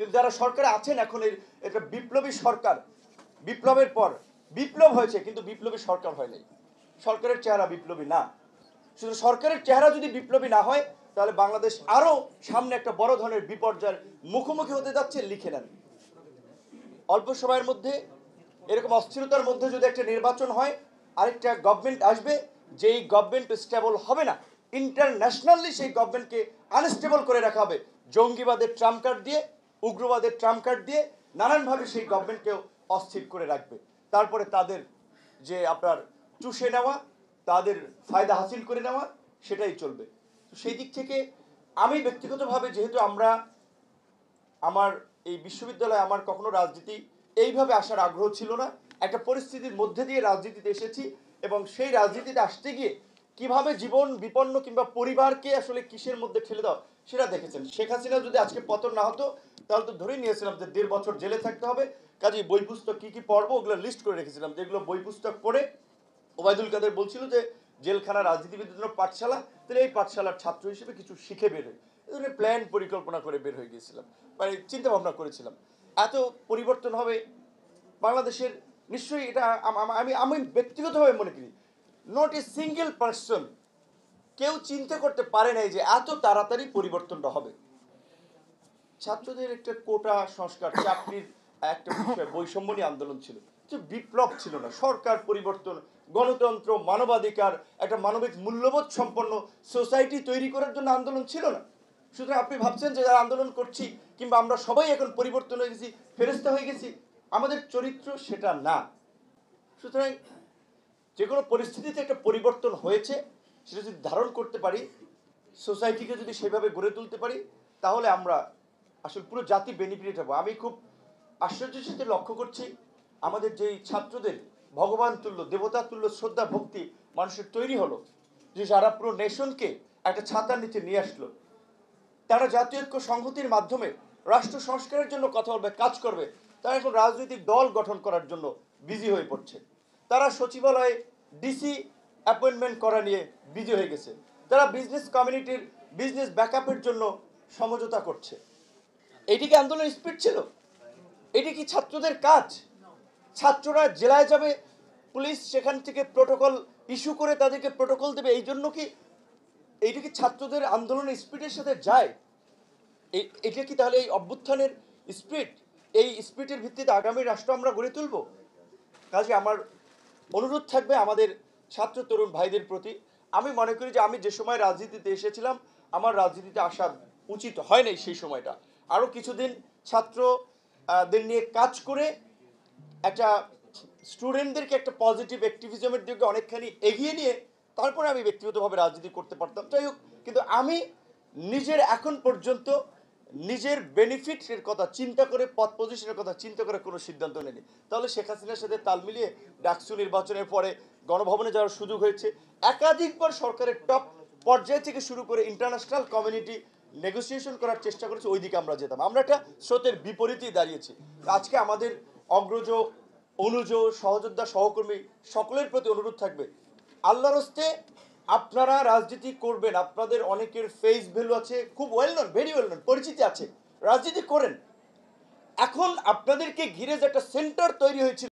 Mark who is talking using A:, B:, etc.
A: কিন্তু যারা সরকারে আছেন এখন এটা বিপ্লবী সরকার, বিপ্লবের পর বিপ্লব হয়েছে কিন্তু বিপ্লবী সরকার হয় নাই, সরকারের চেহারা বিপ্লবী না। শুধু সরকারের চেহারা যদি বিপ্লবী না হয় তাহলে বাংলাদেশ আরো সামনে একটা বড় ধরনের বিপর্যয়ের মুখোমুখি হতে যাচ্ছে। লিখে নেন, অল্প সময়ের মধ্যে এরকম অস্থিরতার মধ্যে যদি একটা নির্বাচন হয়, আরেকটা গভর্নমেন্ট আসবে, যেই গভর্নমেন্ট স্টেবল হবে না, ইন্টারন্যাশনালি সেই গভর্নমেন্টকে আনস্টেবল করে রাখা হবে জঙ্গিবাদের ট্রাম্প কার্ড দিয়ে, উগ্রবাদের ট্রাম্প কার্ড দিয়ে নানানভাবে সেই গভর্নমেন্টকেও অস্থির করে রাখবে। তারপরে তাদের যে আপনার চুষে নেওয়া, তাদের ফায়দা হাসিল করে নেওয়া, সেটাই চলবে। তো সেই দিক থেকে আমি ব্যক্তিগতভাবে, যেহেতু আমার এই বিশ্ববিদ্যালয়ে আমার কখনো রাজনীতি এইভাবে আসার আগ্রহ ছিল না, একটা পরিস্থিতির মধ্যে দিয়ে রাজনীতিতে এসেছি এবং সেই রাজনীতিতে আসতে গিয়ে কিভাবে জীবন বিপন্ন কিংবা পরিবারকে আসলে কিসের মধ্যে ঠেলে দাও সেটা দেখেছেন। শেখ হাসিনা যদি আজকে পতন না হতো তাহলে তো ধরেই নিয়েছিলাম যে 1.5 বছর জেলে থাকতে হবে। কাজেই বই পুস্তক কী কী পড়বো ওগুলো লিস্ট করে রেখেছিলাম, যেগুলো বই পুস্তক পড়ে ওবায়দুল কাদের বলছিল যে জেলখানা রাজনীতিবিদদের জন্য পাঠশালা, তাহলে এই পাঠশালার ছাত্র হিসেবে কিছু শিখে বের হয়, এই ধরনের প্ল্যান পরিকল্পনা করে বের হয়ে গিয়েছিলাম, মানে চিন্তা ভাবনা করেছিলাম এত পরিবর্তন হবে বাংলাদেশের। নিশ্চয়ই এটা আমি ব্যক্তিগতভাবে মনে করি নট এ সিঙ্গেল পার্সন কেউ চিন্তা করতে পারে নাই যে এত তাড়াতাড়ি পরিবর্তনটা হবে। ছাত্রদের একটা কোটা সংস্কার, চাকরির একটা বিষয়, বৈষম্য নিয়ে আন্দোলন ছিল, যে বিপ্লব ছিল না। সরকার পরিবর্তন, গণতন্ত্র, মানবাধিকার, একটা মানবিক মূল্যবোধ সম্পন্ন সোসাইটি তৈরি করার জন্য আন্দোলন ছিল না। সুতরাং আপনি ভাবছেন যে যারা আন্দোলন করছি কিংবা আমরা সবাই এখন পরিবর্তন হয়ে গেছি, ফেরেস্তা হয়ে গেছি, আমাদের চরিত্র সেটা না। সুতরাং যে কোনো পরিস্থিতিতে একটা পরিবর্তন হয়েছে, সেটা যদি ধারণ করতে পারি, সোসাইটিকে যদি সেভাবে গড়ে তুলতে পারি, তাহলে আমরা আসলে পুরো জাতি বেনিফিট হবো। আমি খুব আশ্চর্যের সাথে লক্ষ্য করছি আমাদের যেই ছাত্রদের ভগবান তুল্য, দেবতা তুল্য শ্রদ্ধা ভক্তি মানুষের তৈরি হলো, যে যারা পুরো নেশনকে একটা ছাতার নিচে নিয়ে আসলো, তারা জাতীয় ঐক্য সংহতির মাধ্যমে রাষ্ট্র সংস্কারের জন্য কথা বলবে, কাজ করবে। তারা এখন রাজনৈতিক দল গঠন করার জন্য বিজি হয়ে পড়ছে। তারা সচিবালয়ে ডিসি অ্যাপয়েন্টমেন্ট করা নিয়ে বিজি হয়ে গেছে। তারা বিজনেস কমিউনিটির বিজনেস ব্যাকআপের জন্য সমঝোতা করছে। এটি কি আন্দোলনের স্পিরিট ছিল? এটি কি ছাত্রদের কাজ? ছাত্ররা জেলায় যাবে, পুলিশ সেখান থেকে প্রোটোকল ইস্যু করে তাদেরকে প্রোটোকল দেবে, এই জন্য কি এইটা কি ছাত্রদের আন্দোলনের স্পিরিটের সাথে যায়? এটা কি তাহলে এই অভ্যুত্থানের স্পিরিট? এই স্পিরিটের ভিত্তিতে আগামী রাষ্ট্র আমরা গড়ে তুলব। কাজে আমার অনুরোধ থাকবে আমাদের ছাত্র তরুণ ভাইদের প্রতি। আমি মনে করি যে আমি যে সময় রাজনীতিতে এসেছিলাম, আমার রাজনীতিতে আসা উচিত হয় নাই সেই সময়টা। আরও কিছুদিন ছাত্রদের নিয়ে কাজ করে একটা স্টুডেন্টদেরকে একটা পজিটিভ অ্যাক্টিভিজমের দিকে অনেকখানি এগিয়ে নিয়ে তারপরে আমি ব্যক্তিগতভাবে রাজনীতি করতে পারতাম। যাই হোক, কিন্তু আমি নিজের এখন পর্যন্ত নিজের বেনিফিটের কথা চিন্তা করে, পদ পজিশনের কথা চিন্তা করে কোনো সিদ্ধান্ত নেয়নি। তাহলে শেখ হাসিনার সাথে তাল মিলিয়ে ডাকসু নির্বাচনের পরে গণভবনে যাওয়ার সুযোগ হয়েছে, একাধিকবার সরকারের টপ পর্যায় থেকে শুরু করে ইন্টারন্যাশনাল কমিউনিটি নেগোসিয়েশন করার চেষ্টা করেছে, ওই দিকে আমরা যেতাম। আমরা একটা স্রোতের বিপরীতেই দাঁড়িয়েছি। আজকে আমাদের অগ্রজ, অনুজ, সহযোদ্ধা, সহকর্মী সকলের প্রতি অনুরোধ থাকবে, আল্লাহর হস্তে আপনারা রাজনীতি করবেন, আপনাদের অনেকের ফেস ভ্যালু আছে, খুব well known, very well known, পরিচিতি আছে, রাজনীতি করেন। এখন আপনাদেরকে ঘিরে যে একটা সেন্টার তৈরি হয়েছিল